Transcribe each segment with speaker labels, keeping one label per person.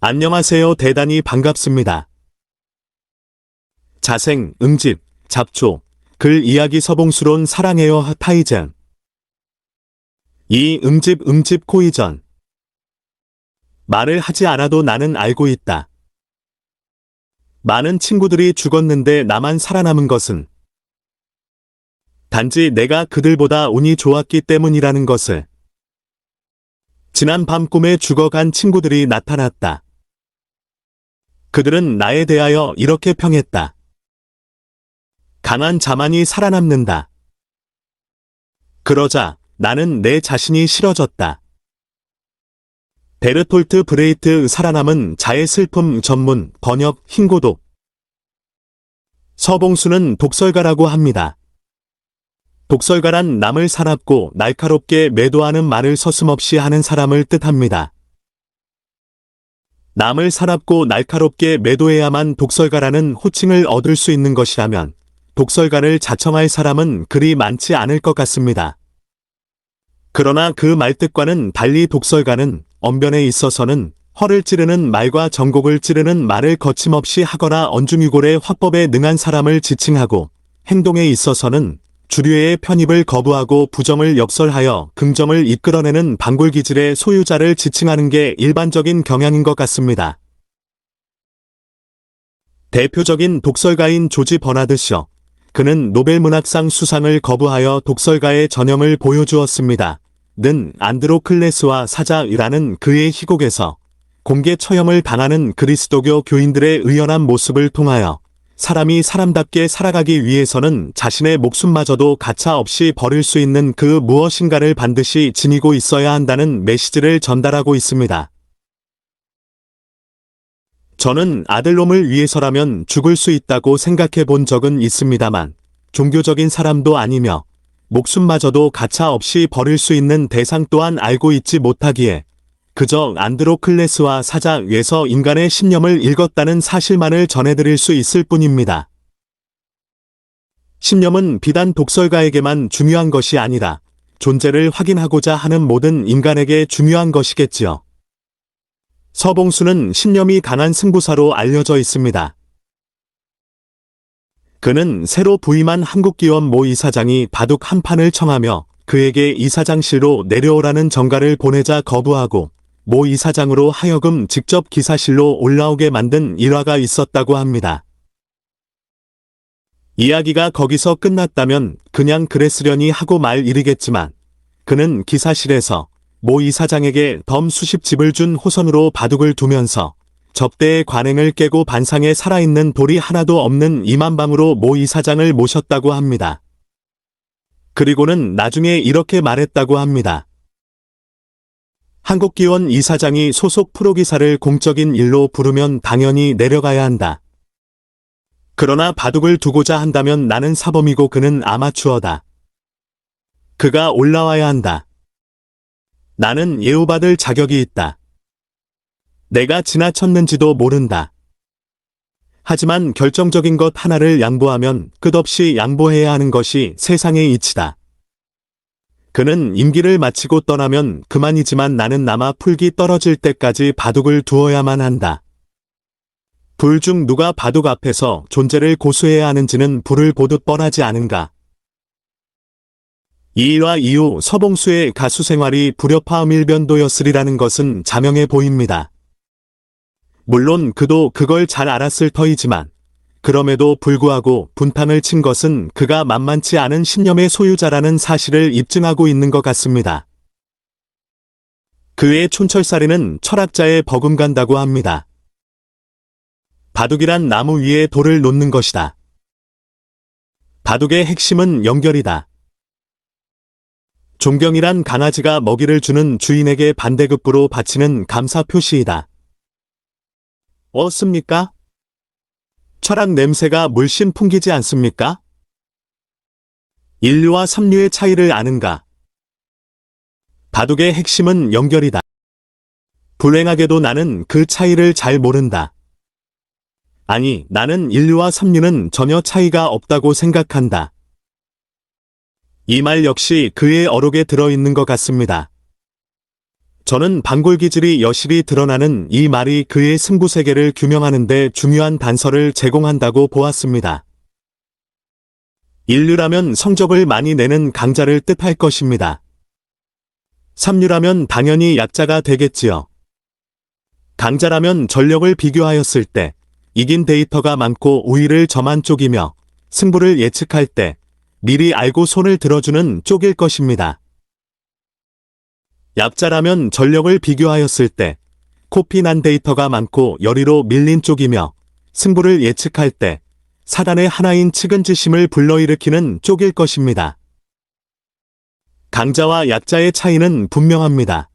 Speaker 1: 안녕하세요. 대단히 반갑습니다. 자생, 응집, 잡초, 글 이야기 서봉수론 사랑해요 하타이젠. 이 응집 코이전. 말을 하지 않아도 나는 알고 있다. 많은 친구들이 죽었는데 나만 살아남은 것은 단지 내가 그들보다 운이 좋았기 때문이라는 것을. 지난 밤 꿈에 죽어간 친구들이 나타났다. 그들은 나에 대하여 이렇게 평했다. 강한 자만이 살아남는다. 그러자 나는 내 자신이 싫어졌다. 베르톨트 브레이트 살아남은 자의 슬픔 전문 번역 흰고독. 서봉수는 독설가라고 합니다. 독설가란 남을 사납고 날카롭게 매도하는 말을 서슴없이 하는 사람을 뜻합니다. 남을 사납고 날카롭게 매도해야만 독설가라는 호칭을 얻을 수 있는 것이라면 독설가를 자청할 사람은 그리 많지 않을 것 같습니다. 그러나 그 말뜻과는 달리 독설가는 언변에 있어서는 허를 찌르는 말과 전곡을 찌르는 말을 거침없이 하거나 언중유골의 화법에 능한 사람을 지칭하고 행동에 있어서는 주류의 편입을 거부하고 부정을 역설하여 긍정을 이끌어내는 방골기질의 소유자를 지칭하는 게 일반적인 경향인 것 같습니다. 대표적인 독설가인 조지 버나드 셔. 그는 노벨문학상 수상을 거부하여 독설가의 전형을 보여주었습니다. 는 안드로클레스와 사자이라는 그의 희곡에서 공개 처형을 당하는 그리스도교 교인들의 의연한 모습을 통하여 사람이 사람답게 살아가기 위해서는 자신의 목숨마저도 가차없이 버릴 수 있는 그 무엇인가를 반드시 지니고 있어야 한다는 메시지를 전달하고 있습니다. 저는 아들놈을 위해서라면 죽을 수 있다고 생각해 본 적은 있습니다만 종교적인 사람도 아니며 목숨마저도 가차없이 버릴 수 있는 대상 또한 알고 있지 못하기에 그저 안드로클레스와 사자에서 인간의 신념을 읽었다는 사실만을 전해드릴 수 있을 뿐입니다. 신념은 비단 독설가에게만 중요한 것이 아니라 존재를 확인하고자 하는 모든 인간에게 중요한 것이겠지요. 서봉수는 신념이 강한 승부사로 알려져 있습니다. 그는 새로 부임한 한국기원 모 이사장이 바둑 한 판을 청하며 그에게 이사장실로 내려오라는 전가를 보내자 거부하고 모 이사장으로 하여금 직접 기사실로 올라오게 만든 일화가 있었다고 합니다. 이야기가 거기서 끝났다면 그냥 그랬으려니 하고 말 일이겠지만 그는 기사실에서 모 이사장에게 덤 수십 집을 준 호선으로 바둑을 두면서 접대의 관행을 깨고 반상에 살아있는 돌이 하나도 없는 이만방으로 모 이사장을 모셨다고 합니다. 그리고는 나중에 이렇게 말했다고 합니다. 한국기원 이사장이 소속 프로기사를 공적인 일로 부르면 당연히 내려가야 한다. 그러나 바둑을 두고자 한다면 나는 사범이고 그는 아마추어다. 그가 올라와야 한다. 나는 예우받을 자격이 있다. 내가 지나쳤는지도 모른다. 하지만 결정적인 것 하나를 양보하면 끝없이 양보해야 하는 것이 세상의 이치다. 그는 임기를 마치고 떠나면 그만이지만 나는 남아 풀기 떨어질 때까지 바둑을 두어야만 한다. 불 중 누가 바둑 앞에서 존재를 고수해야 하는지는 불을 보듯 뻔하지 않은가. 이 일화 이후 서봉수의 가수 생활이 불협화음일변도였으리라는 것은 자명해 보입니다. 물론 그도 그걸 잘 알았을 터이지만 그럼에도 불구하고 분탕을 친 것은 그가 만만치 않은 신념의 소유자라는 사실을 입증하고 있는 것 같습니다. 그의 촌철살인은 철학자의 버금간다고 합니다. 바둑이란 나무 위에 돌을 놓는 것이다. 바둑의 핵심은 연결이다. 존경이란 강아지가 먹이를 주는 주인에게 반대급부로 바치는 감사 표시이다. 어습니까? 철학 냄새가 물씬 풍기지 않습니까? 인류와 삼류의 차이를 아는가? 바둑의 핵심은 연결이다. 불행하게도 나는 그 차이를 잘 모른다. 아니, 나는 인류와 삼류는 전혀 차이가 없다고 생각한다. 이 말 역시 그의 어록에 들어있는 것 같습니다. 저는 방골 기질이 여실히 드러나는 이 말이 그의 승부 세계를 규명하는 데 중요한 단서를 제공한다고 보았습니다. 인류라면 성적을 많이 내는 강자를 뜻할 것입니다. 삼류라면 당연히 약자가 되겠지요. 강자라면 전력을 비교하였을 때 이긴 데이터가 많고 우위를 점한 쪽이며 승부를 예측할 때 미리 알고 손을 들어주는 쪽일 것입니다. 약자라면 전력을 비교하였을 때 코피 난 데이터가 많고 열의로 밀린 쪽이며 승부를 예측할 때 사단의 하나인 측은지심을 불러일으키는 쪽일 것입니다. 강자와 약자의 차이는 분명합니다.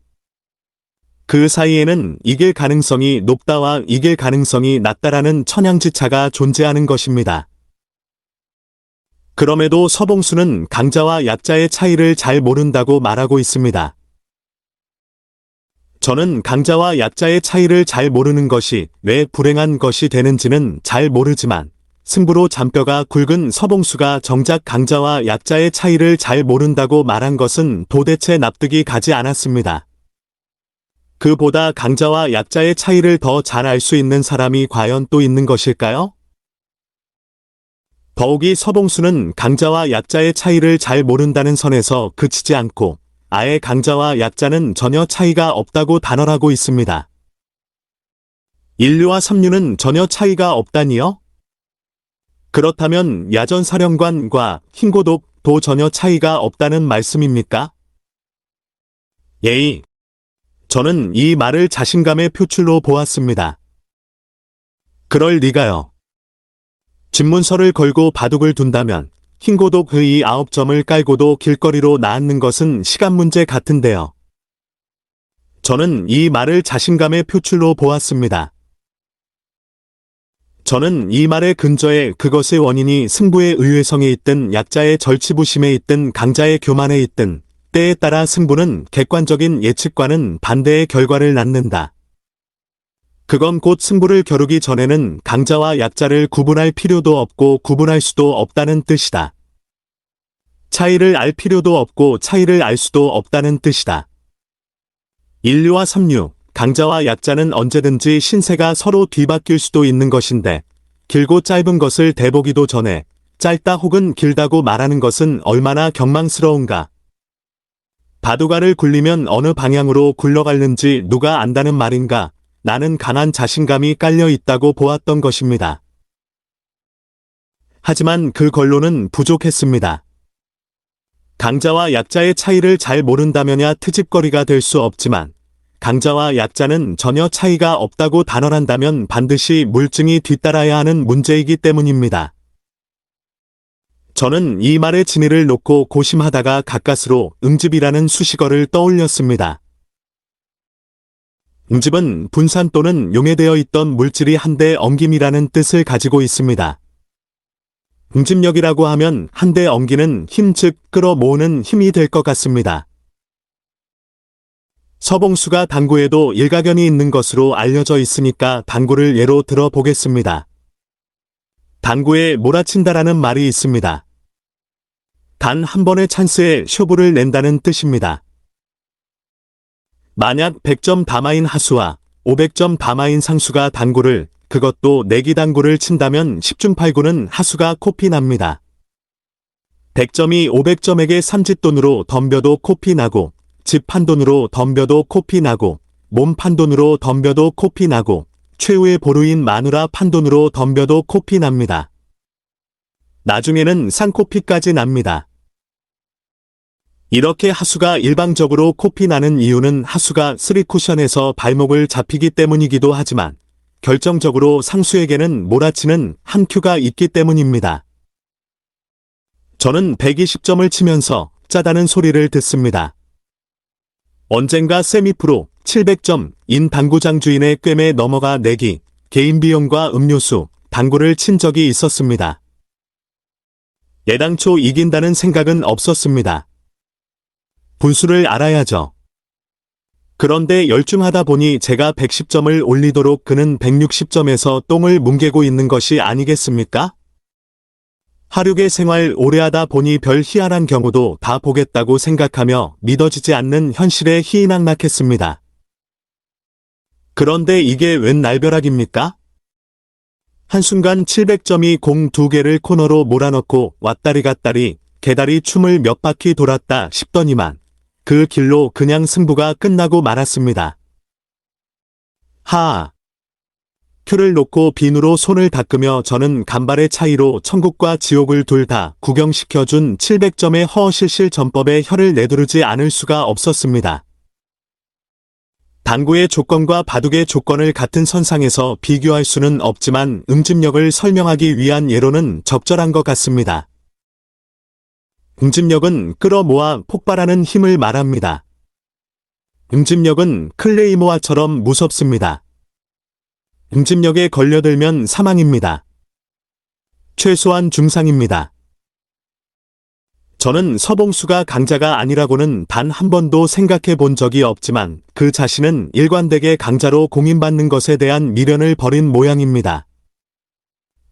Speaker 1: 그 사이에는 이길 가능성이 높다와 이길 가능성이 낮다라는 천양지차가 존재하는 것입니다. 그럼에도 서봉수는 강자와 약자의 차이를 잘 모른다고 말하고 있습니다. 저는 강자와 약자의 차이를 잘 모르는 것이 왜 불행한 것이 되는지는 잘 모르지만 승부로 잔뼈가 굵은 서봉수가 정작 강자와 약자의 차이를 잘 모른다고 말한 것은 도대체 납득이 가지 않았습니다. 그보다 강자와 약자의 차이를 더 잘 알 수 있는 사람이 과연 또 있는 것일까요? 더욱이 서봉수는 강자와 약자의 차이를 잘 모른다는 선에서 그치지 않고 아예 강자와 약자는 전혀 차이가 없다고 단언하고 있습니다. 인류와 삼류는 전혀 차이가 없다니요? 그렇다면 야전사령관과 흰고독도 전혀 차이가 없다는 말씀입니까? 예의. 저는 이 말을 자신감의 표출로 보았습니다. 그럴 리가요. 집문서를 걸고 바둑을 둔다면 흰고독의 9점을 깔고도 길거리로 나앉는 것은 시간 문제 같은데요. 저는 이 말을 자신감의 표출로 보았습니다. 저는 이 말의 근저에 그것의 원인이 승부의 의외성에 있든 약자의 절치부심에 있든 강자의 교만에 있든 때에 따라 승부는 객관적인 예측과는 반대의 결과를 낳는다. 그건 곧 승부를 겨루기 전에는 강자와 약자를 구분할 필요도 없고 구분할 수도 없다는 뜻이다. 차이를 알 필요도 없고 차이를 알 수도 없다는 뜻이다. 인류와 삼류, 강자와 약자는 언제든지 신세가 서로 뒤바뀔 수도 있는 것인데 길고 짧은 것을 대보기도 전에 짧다 혹은 길다고 말하는 것은 얼마나 경망스러운가. 바둑알을 굴리면 어느 방향으로 굴러갈는지 누가 안다는 말인가. 나는 강한 자신감이 깔려 있다고 보았던 것입니다. 하지만 그 걸로는 부족했습니다. 강자와 약자의 차이를 잘 모른다면야 트집거리가 될 수 없지만 강자와 약자는 전혀 차이가 없다고 단언한다면 반드시 물증이 뒤따라야 하는 문제이기 때문입니다. 저는 이 말의 진위를 놓고 고심하다가 가까스로 응집이라는 수식어를 떠올렸습니다. 응집은 분산 또는 용해되어 있던 물질이 한데 엉김이라는 뜻을 가지고 있습니다. 응집력이라고 하면 한데 엉기는 힘, 즉 끌어모으는 힘이 될 것 같습니다. 서봉수가 당구에도 일가견이 있는 것으로 알려져 있으니까 당구를 예로 들어 보겠습니다. 당구에 몰아친다라는 말이 있습니다. 단 한 번의 찬스에 쇼부를 낸다는 뜻입니다. 만약 100점 다마인 하수와 500점 다마인 상수가 당구를, 그것도 내기 당구를 친다면 10중 8구는 하수가 코피 납니다. 100점이 500점에게 삼짓돈으로 덤벼도 코피 나고, 집 판돈으로 덤벼도 코피 나고, 몸 판돈으로 덤벼도 코피 나고, 최후의 보루인 마누라 판돈으로 덤벼도 코피 납니다. 나중에는 쌍코피까지 납니다. 이렇게 하수가 일방적으로 코피 나는 이유는 하수가 3쿠션에서 발목을 잡히기 때문이기도 하지만 결정적으로 상수에게는 몰아치는 한 큐가 있기 때문입니다. 저는 120점을 치면서 짜다는 소리를 듣습니다. 언젠가 세미프로 700점인 당구장 주인의 꿰매 넘어가 내기, 개인 비용과 음료수, 당구를 친 적이 있었습니다. 애당초 이긴다는 생각은 없었습니다. 분수를 알아야죠. 그런데 열중하다 보니 제가 110점을 올리도록 그는 160점에서 똥을 뭉개고 있는 것이 아니겠습니까? 하륙의 생활 오래 하다 보니 별 희한한 경우도 다 보겠다고 생각하며 믿어지지 않는 현실에 희낙낙했습니다. 그런데 이게 웬 날벼락입니까? 한순간 700점이 공 2개를 코너로 몰아넣고 왔다리 갔다리 개다리 춤을 몇 바퀴 돌았다 싶더니만 그 길로 그냥 승부가 끝나고 말았습니다. 하아. 큐를 놓고 비누로 손을 닦으며 저는 간발의 차이로 천국과 지옥을 둘 다 구경시켜준 700점의 허허실실 전법에 혀를 내두르지 않을 수가 없었습니다. 당구의 조건과 바둑의 조건을 같은 선상에서 비교할 수는 없지만 응집력을 설명하기 위한 예로는 적절한 것 같습니다. 응집력은 끌어모아 폭발하는 힘을 말합니다. 응집력은 클레이모아처럼 무섭습니다. 응집력에 걸려들면 사망입니다. 최소한 중상입니다. 저는 서봉수가 강자가 아니라고는 단 한 번도 생각해 본 적이 없지만 그 자신은 일관되게 강자로 공인받는 것에 대한 미련을 버린 모양입니다.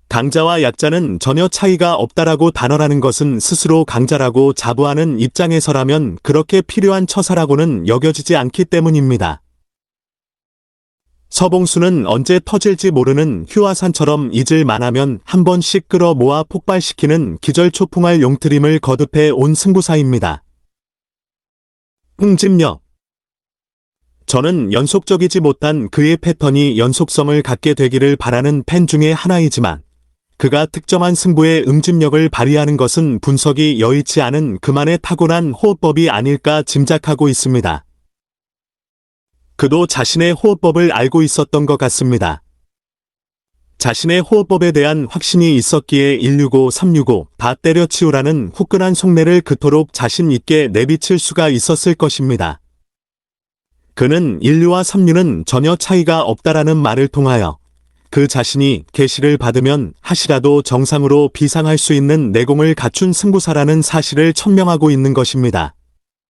Speaker 1: 강자와 약자는 전혀 차이가 없다라고 단언하는 것은 스스로 강자라고 자부하는 입장에서라면 그렇게 필요한 처사라고는 여겨지지 않기 때문입니다. 서봉수는 언제 터질지 모르는 휴화산처럼 잊을 만하면 한 번씩 끌어모아 폭발시키는 기절초풍할 용트림을 거듭해 온 승부사입니다. 응집력. 저는 연속적이지 못한 그의 패턴이 연속성을 갖게 되기를 바라는 팬 중에 하나이지만 그가 특정한 승부의 응집력을 발휘하는 것은 분석이 여의치 않은 그만의 타고난 호흡법이 아닐까 짐작하고 있습니다. 그도 자신의 호흡법을 알고 있었던 것 같습니다. 자신의 호흡법에 대한 확신이 있었기에 165, 365 다 때려치우라는 후끈한 속내를 그토록 자신 있게 내비칠 수가 있었을 것입니다. 그는 1류와 3류는 전혀 차이가 없다라는 말을 통하여 그 자신이 계시를 받으면 하시라도 정상으로 비상할 수 있는 내공을 갖춘 승부사라는 사실을 천명하고 있는 것입니다.